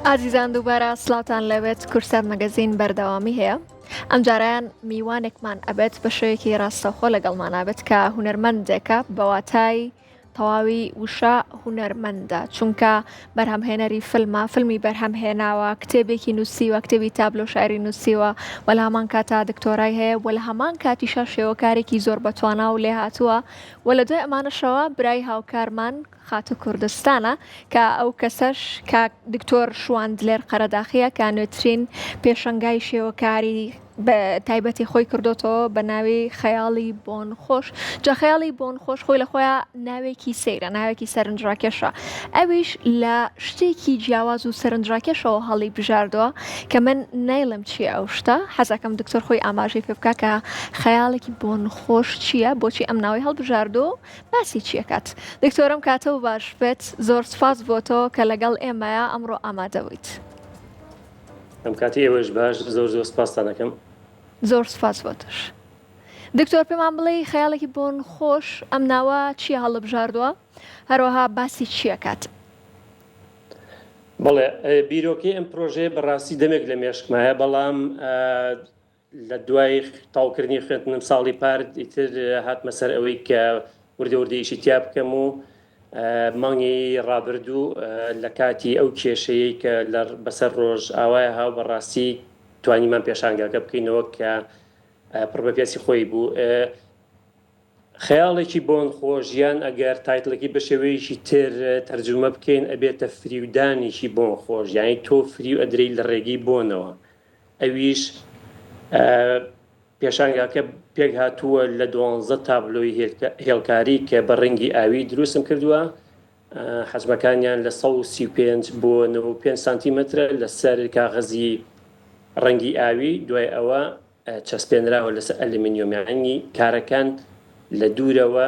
ئازیزان دووبارە سڵاوتان لەوێت کورسات مەگەزین بەردەوامی هەیە. ئەم جارایان میوانێکمان ئەبێت بە شێوەیەکی ڕاستەوخۆ لەگەڵمانابێت کە هونەرمەندێکە بەواتای تەواوی وشە هونەرمەندە، چونکە بەرهەمهێنەری فیلمی بەرهەمهێناوە، کتێبێکی نووسیوە، کتێبی تابلۆ شاعری نووسیوە، وە لە هەمان کاتا دکتۆرای هەیە، وە لە هەمان کاتیشە شێوەکارێکی زۆر بەتوانا و لێ هاتووە. وە لە دوای ئەمانەشەوە برای هاوکارمان خاتە کوردستانە کە ئەو کەسەش کاک دکتۆر شواندلێر قەرەداخیە کە نوێترین پێشەنگای شێوەکاری بە تایبەتی خۆی کردوتەوە بە ناوی خەیاڵی بۆنخۆش. جا خەیاڵی بۆنخۆش خۆی لە خۆیان ناوێکی سەیرە، ناوێکی سەرنجڕاکێشە. ئەویش لە شتێکی جیاواز و سەرنجڕاکێشەوە هەڵی بژاردووە کە من نایڵم چییە ئەو شتە، حەزەکەم دکتۆر خۆی ئاماژەی پێ بکە کە خەیاڵێکی بۆنخۆش چییە، بۆچی ئەم ناوی هەڵبژاردووە و باسی چیەکات. دکتۆرم کاتەوە باش بێت، زۆر سپاس بۆ تۆ کە لەگەڵ ئێمەیە ئەمڕۆ ئامادە بوویت. ئەم کاتی ئێوەش باش، زۆر سپاستانەکەم. زۆر سپاس بۆ توش. دکتۆر پێمان بڵێ خەیاڵێکی بۆنخۆش ئەم ناوە چیە هەڵبژاردووە، هەروەها باسی چیەکات؟ بەڵێ بیرۆکەی ئەم پرۆژەیە بەڕاستی دەمێک لە مێشکمایە، بەڵام لە دوای تاوکردنی خوێندنم ساڵی پارد ئیتر هاتمە سەر ئەوەی کە وردەوردەیەشی تیا بکەم و مانگی ڕابردوو لە کاتی ئەو کێشەیەی کە بەسەر ڕۆژ ئاوایە هاو بەڕاستی توانیمان پێشانگاکە بکەینەوە کە پڕ بە پێسی خۆی بوو. خەیاڵێکی بۆنخۆشیان ئەگەر تایتڵێکی بە شێوەیەکی تر تەرجمە بکەین ئەبێتە فریودانێکی بۆنخۆش، یانی تۆ فریو ئەدرەی لە ڕێگەی بۆنەوە. ئەویش پێشانگاکە پێک هاتووە لە 12 تابلۆی هێڵکاری کە بە ڕەنگی ئاوی دروستم کردووە، حەجمەکانیان لە 135 بۆ 95 سانتیمەترە لەسەر کاغەزی ڕەنگی ئاوی، دوای ئەوە چەسپێنراوە لەسەر ئەلمینیۆمی. کارەکان لە دوورەوە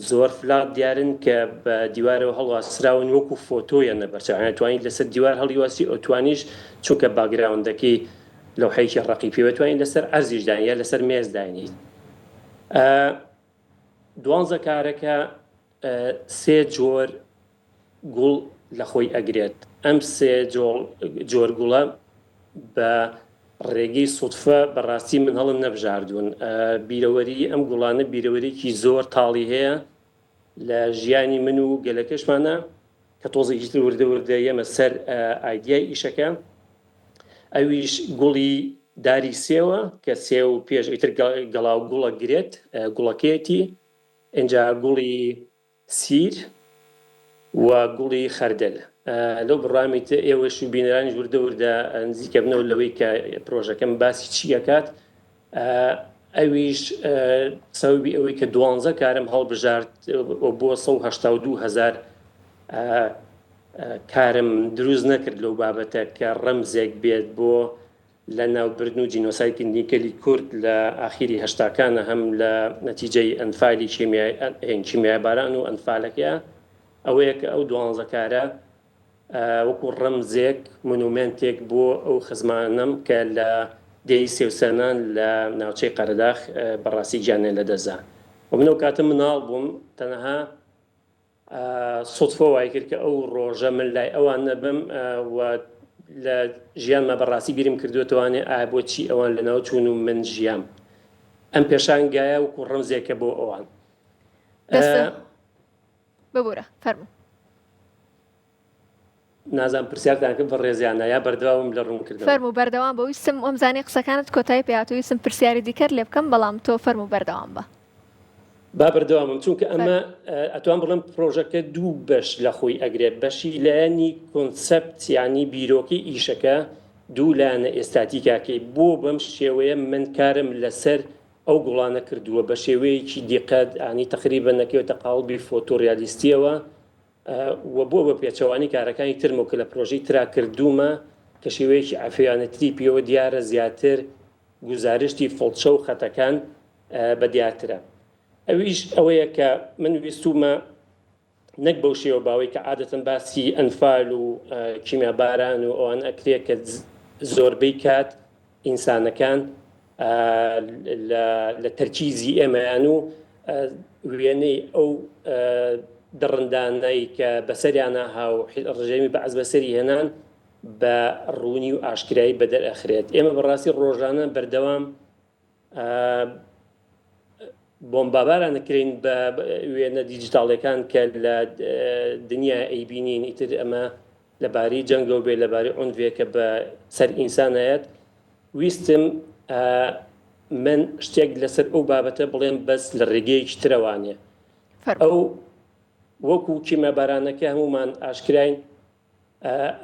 زۆر فلات دیارن کە بە دیوارەوە هەڵواسراون وەکو فۆتۆیە نەبەرچاو، توانیت لەسەر دیوار هەڵیواسی ئۆتوانیش چونکە باگراوندەکەی لەوحەیەکی ڕەقیبی توانین لەسەر ئەرزیش داین یا لەسەر مێز داینیت. 12 کارەکە 3 جۆر گوڵ لە خۆی ئەگرێت. ئەم 3 جۆر گوڵە بە ڕێگەی سوتفە بەڕاستی من هەڵم نەبژاردوون. بیرەوەری ئەم گوڵانە بیرەوەریکی زۆر تاڵی هەیە لە ژیانی من و گەلەکەشمانە کە تۆزێکی تر وردە ئێمە سەر ئایدیای ئیشەکە. ئەویش گوڵی داری سێوە کە سێ و پێش ئیتر گەڵاو گوڵە گرێت گوڵەکەیەتی، ئینجا گوڵی سیر و گوڵی خەردەل. لەو بڕامی ئێوەش بینەرانیش وردە نزیکە بنەوە لەوەی کە پرۆژەکەم باسی چیەکات. ئەویش سەوبی ئەوەی کە 12 کارم هەڵبژارد بۆ 182,000 کارم دروست نەکرد لەو بابەتە کە ڕەمزێک بێت بۆ لە ناوبردن و جینۆسایدی نیکەلی کورد لە ئاخیری هەشتاکانە، هەم لە نەتیجەی ئەنفالی کیمیای باران و ئەنفالەکە. ئەوەیە کە ئەو 12 کارە وەکو ڕەمزێک مونومنتێک بۆ ئەو خزمانم کە لە دێی سێوسەران لە ناوچەی قەرەداخ بەڕاستی گیانیان لەدەزا. و منەو کاتە مناڵ بووم، تەنەها سوتفە وای کرد کە ئەو ڕۆژە من لای ئەوان نەبم و لە ژیانمە بەڕاستی بیرم کردوێتوانێ ئایا بۆچی ئەوان لەناو چوون و من ژیام. ئەم پێشانگایە وەکو ڕەمزێکە بۆ ئەوان. ببوورە فەرموو. نازان پرسیارتان کرد بە ڕێزیانە یا بەردەوام لە ڕوونکردن؟ فەرموو بەردەوام بە ویستم ئەمزانی قسەکانت کۆتایی پێهاتوو، ویستم پرسیاری دیکەر لێ بکەم، بەڵام تۆ فەرموو بەردەوام بە. با بەردەوامم، چونکە ئەمە ئەتوان بڵم پرۆژەکە دوو بەش لە خۆی ئەگرێت. بەشی لایەنی کۆنسەپت ینی بیرۆکی ئیشەکە، دوو لایەنە ئێستاتیکاکەی بۆ بەم شێوەیە من کارم لەسەر ئەو گوڵانە کردووە بە شێوەیەکی دیقەت، ئانی تقریبا نەکەوێتە قاڵبی فۆتۆریالیستیەوە و بۆ بە پێچەوانی کارەکانی ترمە کە لە پرۆژەی ترا کردومە کە شێوەیەکی ئافیانەتری پێوە دیارە زیاتر گزارشتی فڵچە و خەتەکان بە دیارترە. ئەویش ئەوەیە کە من ویستومە نەک بەو شێوە باوەی کە عادەتەن باسی ئەنفال و کیمیاباران و ئەوان ئەکرێت کە زۆربەی کات ئینسانەکان لە تەرکیزی ئێمەیان و وێنەی ئەو دڕندانەی کە بەسەریانە هاو ڕژێمی بەعەز بەسەری هێنان بە ڕوونی و ئاشکرایی بەدەرئەخرێت. ئێمە بەڕاستی ڕۆژانە بەردەوام بۆمباباران نەکرین بە وێنە دیجیتاڵەکان کە لە دنیا ئەیبینین ئیتر ئەمە لەبارەی جەنگەوە بێ لەبارەی عونڤێکە بە سەر ئینسانایەت. ویستم من شتێک لەسەر ئەو بابەتە بڵێم بەس لە ڕێگەیەکی ترەوانێ. ئەو وەکو کیمەبارانەکە هەمومان ئاشکراین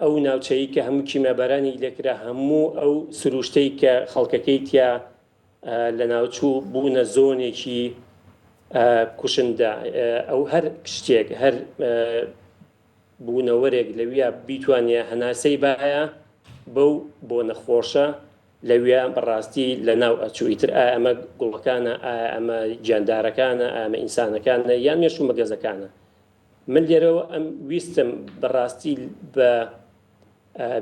ئەو ناوچەیی کە هەموو کیمەبارانی لێکرا هەموو ئەو سروشتەی کە خەڵکەکەی تیا لە ناوچوو بوونە زۆنێکی کوشندا. ئەو هەر شتێک هەر بوونەوەرێک لەویە بیتوانێ هەناسەی باە بەو بۆ نەخۆشە لەوێ بەڕاستی لە ناو ئەچوویتر ئەمە گوڵەکانە ئەمە گیاندارەکانە ئەمە ئینسانەکانە یان مێشوو مەگەزەکانە. من لێرەوە ئەم ویستم بەڕاستی بە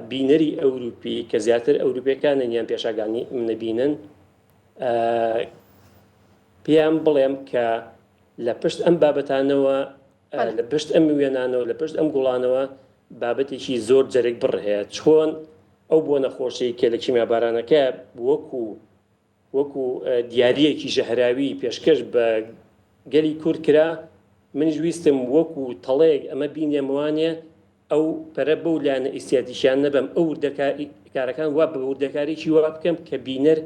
بینەری ئەوروپی کە زیاتر ئەوروپیەکانن یان پێشاگانی منەبینن پێیان بڵێم کە لە پشت ئەم بابەتانەوە لە پشت ئەم وێنانەوە لە پشت ئەم گوڵانەوە بابەتێکی زۆر جەرێک بڕهەیە چۆن ئەو بۆ نەخۆشەی کە لە کیمەبارانەکە وەکو دیارەیەکی ژەهراوی پێشکەش بە گەلی کورد کرا. منیش ویستم وەکو تەڵەیەک ئەمە بینێمەوانێ ئەو پەرە بەو لایەنە ئیسیاتیشیان نەبم ئەو کارەکان وا بە وردەکارێکی وا بکەم کە بینەر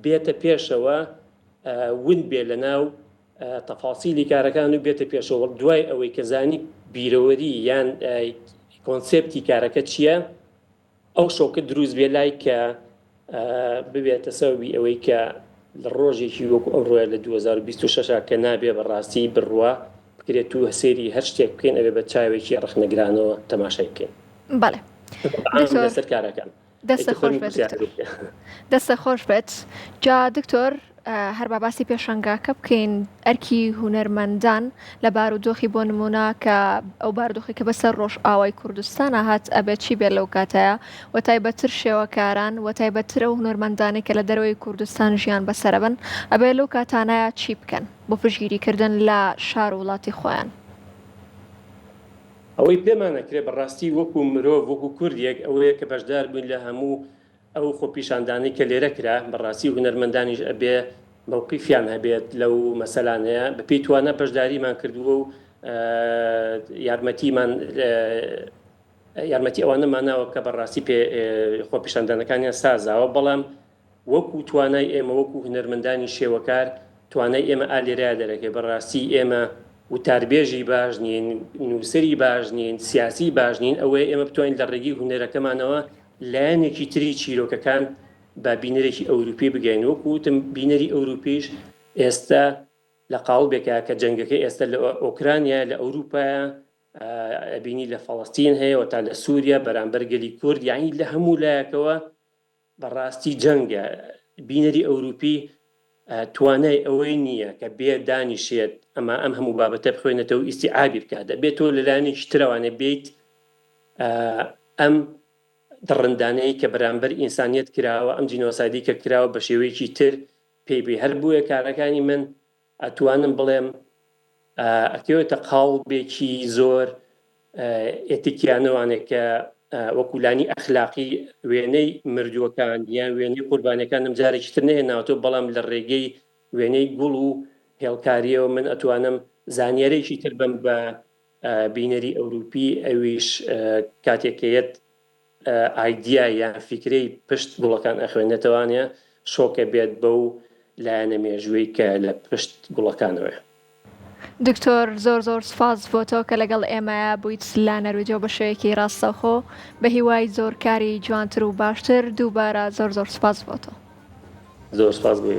بێتە پێشەوە ون بێ لە ناو تەفاسیلی کارەکان و بێتە پێشەوە دوای ئەوەی کە زانی بیرەوەری یان کۆنسێپتی کارەکە چییە ئەو شۆکە دروست بێ لای کە ببێتە سەوبی ئەوەی کە لە ڕۆژێکی وەکو ئەمڕۆیە لە 2026 کە نابێ بەڕاستی بڕوە بکرێت و هەسێری هەر شتێک بکەین ئەوێ بە چاوێکی ڕخنەگرانەوە تەماشای بکەین. بەڵێ لەسەر کارەکان دەستە خۆش بێت. جا دکتۆر هەر باسی پێشەنگاکە بکەین ئەرکی هونەرمەندان لە بارودۆخی بۆ نمونە کە ئەو بارودۆخی کە بەسەر ڕۆژ ئاوای کوردستانە هات ئەبێت چی بێت لەو کاتەیە و تایبەتر شێوەکاران و تایبەتر ئەو هونەرمەندانی کە لە دەرەوەی کوردستان ژیان بەسەرەبن ئەبێت لەو کاتانەیە چی بکەن بۆ پشگیریکردن لە شار و وڵاتی خۆیان. ئەوەی پێمانەکرێ بەڕاستی وەکو مرۆڤ وەکو کوردێک ئەوەیە کە بەشدار بووین لە هەموو ئەو خۆپیشاندانی کە لێرە کرا بەڕاستی هونەرمەندانیش ئەبێ موقیفیان هەبێت لەو مەسەلانەیە بەپێی توانە بەشداریمان کردووە و یارمەتی ئەوانەماناوە کە بەڕاستی خۆپیشاندانەکانیان سازاوە بەڵام وەکو توانای ئێمە وەکو هونەرمەندانی شێوەکار توانای ئێمە ئالێرا دەرەکەی بەڕاستی ئێمە وتاربێژی باش نین نووسری باش نین سیاسی باش نین ئەوەیە ئێمە بتوانین لە ڕێگەی هونەرەکەمانەوە لایەنێکی تری چیرۆکەکان بە بینەرێکی ئەوروپی بگەین. وەکوتم بینەری ئەوروپیش ئێستا لە قاڵبێکە کە جەنگەکە ئێستا لە ئۆکرانیا لە ئەوروپایە ئەبینی لە فەڵەستین هەیە و تا لە سووریا بەرامبەر گەلی کورد یعنی لە هەموو لایەکەوە بەڕاستی جەنگە. بینەری ئەوروپی توانای ئەوەی نییە کە بێ دانیشێت ئەم هەموو بابەتە بخوێنێتەوە ئیستیعابی بکات دەبێتەوە لەلایەنێکی ترەوانێ بێت ئەم دڕندانەی کە بەرامبەر ئینسانیەت کراوە ئەم جینۆسایدی کە کراوە بە شێوەیەکی تر پێی هەر بووە کارەکانی من ئەتوانم بڵێم ئەکەوێتە قاڵبێکی زۆر ئێتیکیانەوانێک کە وەکولانی ئەخلاقی وێنەی مردووەکان یان وێنەی قوربانەکانم جارێکی تر نەهێناوەتەوە بەڵام لە ڕێگەی وێنەی گوڵ و هێڵکاریەوە من ئەتوانم زانیارێکی تر بم بە بینەری ئەوروپی ئەویش کاتێکەیەت ئایدیا یان فکرەی پشت گوڵەکان ئەخوێنێتەوانە شۆکە بێت بەو لایەنە مێژووی کە لە پشت گوڵەکانەوە. دکتۆر زۆر سپاس بۆتەوە کە لەگەڵ ئێمەیە بوویت لا نەرویجۆ بە شوەیەکی ڕاستەوخۆ بە هیوای زۆر کاری جوانتر و باشتر دووبارە زۆر سپاس بۆتەوە. زۆر سپاس بۆ